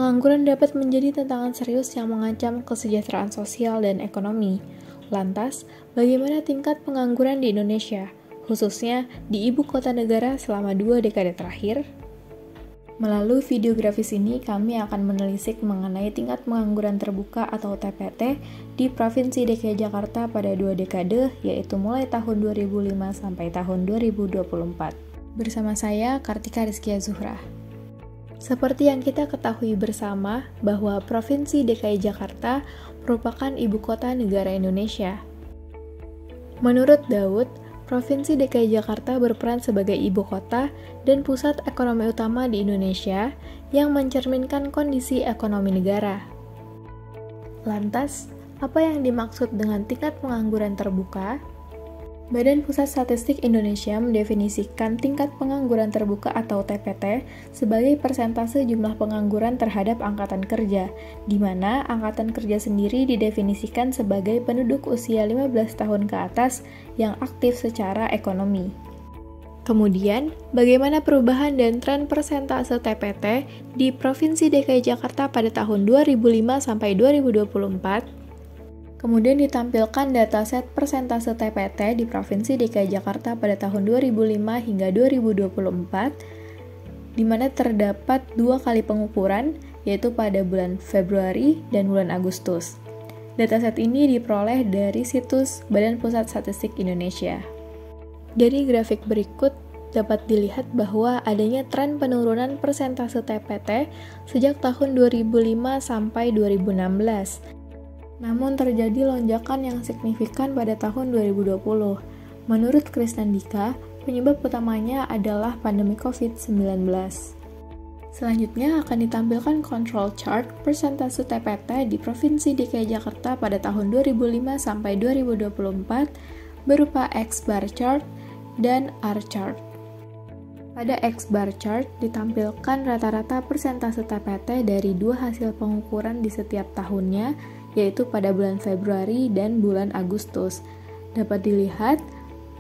Pengangguran dapat menjadi tantangan serius yang mengancam kesejahteraan sosial dan ekonomi. Lantas, bagaimana tingkat pengangguran di Indonesia, khususnya di ibu kota negara selama 2 dekade terakhir? Melalui video grafis ini, kami akan menelisik mengenai tingkat pengangguran terbuka atau TPT di Provinsi DKI Jakarta pada 2 dekade, yaitu mulai tahun 2005 sampai tahun 2024. Bersama saya, Kartika Rizkia Zuhra. Seperti yang kita ketahui bersama bahwa Provinsi DKI Jakarta merupakan ibu kota negara Indonesia. Menurut Daud, Provinsi DKI Jakarta berperan sebagai ibu kota dan pusat ekonomi utama di Indonesia yang mencerminkan kondisi ekonomi negara. Lantas, apa yang dimaksud dengan tingkat pengangguran terbuka? Badan Pusat Statistik Indonesia mendefinisikan tingkat pengangguran terbuka atau TPT sebagai persentase jumlah pengangguran terhadap angkatan kerja, di mana angkatan kerja sendiri didefinisikan sebagai penduduk usia 15 tahun ke atas yang aktif secara ekonomi. Kemudian, bagaimana perubahan dan tren persentase TPT di Provinsi DKI Jakarta pada tahun 2005 sampai 2024? Kemudian ditampilkan dataset persentase TPT di Provinsi DKI Jakarta pada tahun 2005 hingga 2024, di mana terdapat 2 kali pengukuran, yaitu pada bulan Februari dan bulan Agustus. Dataset ini diperoleh dari situs Badan Pusat Statistik Indonesia. Dari grafik berikut, dapat dilihat bahwa adanya tren penurunan persentase TPT sejak tahun 2005 sampai 2016. Namun terjadi lonjakan yang signifikan pada tahun 2020. Menurut Krisnandika, penyebab utamanya adalah pandemi COVID-19. Selanjutnya akan ditampilkan control chart persentase TPT di Provinsi DKI Jakarta pada tahun 2005 sampai 2024 berupa X-bar chart dan R chart. Pada X-bar chart ditampilkan rata-rata persentase TPT dari 2 hasil pengukuran di setiap tahunnya, yaitu pada bulan Februari dan bulan Agustus. Dapat dilihat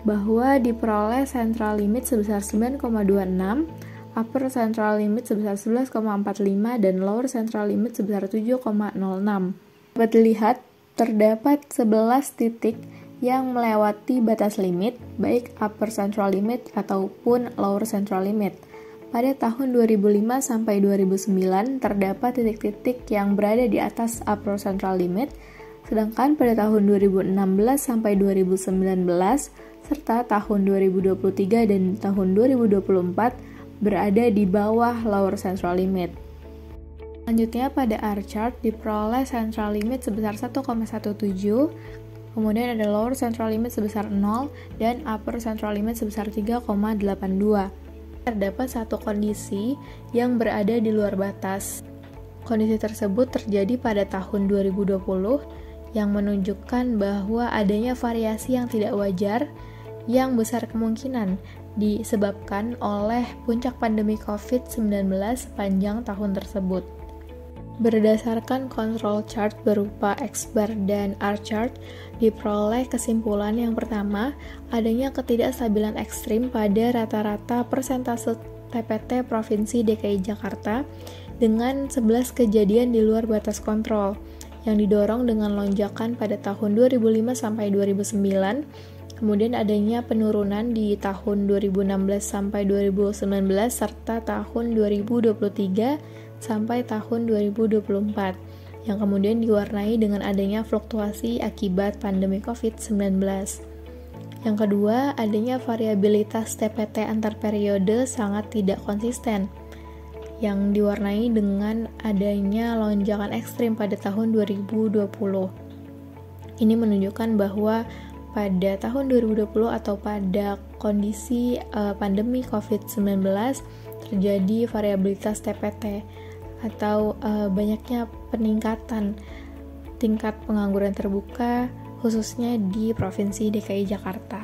bahwa diperoleh central limit sebesar 9,26, upper central limit sebesar 11,45, dan lower central limit sebesar 7,06. Dapat dilihat terdapat 11 titik yang melewati batas limit, baik upper central limit ataupun lower central limit. Pada tahun 2005 sampai 2009 terdapat titik-titik yang berada di atas upper central limit, sedangkan pada tahun 2016 sampai 2019 serta tahun 2023 dan tahun 2024 berada di bawah lower central limit. Selanjutnya pada R chart diperoleh central limit sebesar 1,17, kemudian ada lower central limit sebesar 0 dan upper central limit sebesar 3,82. Terdapat satu kondisi yang berada di luar batas. Kondisi tersebut terjadi pada tahun 2020 yang menunjukkan bahwa adanya variasi yang tidak wajar yang besar kemungkinan disebabkan oleh puncak pandemi COVID-19 sepanjang tahun tersebut. Berdasarkan control chart berupa X-bar dan R chart, diperoleh kesimpulan yang pertama, adanya ketidakstabilan ekstrim pada rata-rata persentase TPT Provinsi DKI Jakarta dengan 11 kejadian di luar batas kontrol yang didorong dengan lonjakan pada tahun 2005 sampai 2009, kemudian adanya penurunan di tahun 2016 sampai 2019 serta tahun 2023 sampai tahun 2024, yang kemudian diwarnai dengan adanya fluktuasi akibat pandemi COVID-19. Yang kedua, adanya variabilitas TPT antar periode sangat tidak konsisten, yang diwarnai dengan adanya lonjakan ekstrim pada tahun 2020. Ini menunjukkan bahwa pada tahun 2020 atau pada kondisi pandemi COVID-19 terjadi variabilitas TPT atau banyaknya peningkatan tingkat pengangguran terbuka khususnya di Provinsi DKI Jakarta.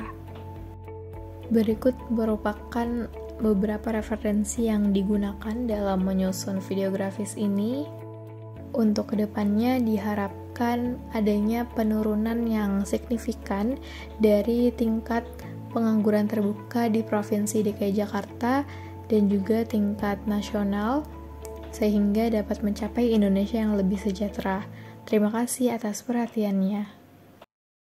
Berikut merupakan beberapa referensi yang digunakan dalam menyusun video grafis ini. Untuk kedepannya diharapkan adanya penurunan yang signifikan dari tingkat pengangguran terbuka di Provinsi DKI Jakarta dan juga tingkat nasional sehingga dapat mencapai Indonesia yang lebih sejahtera. Terima kasih atas perhatiannya.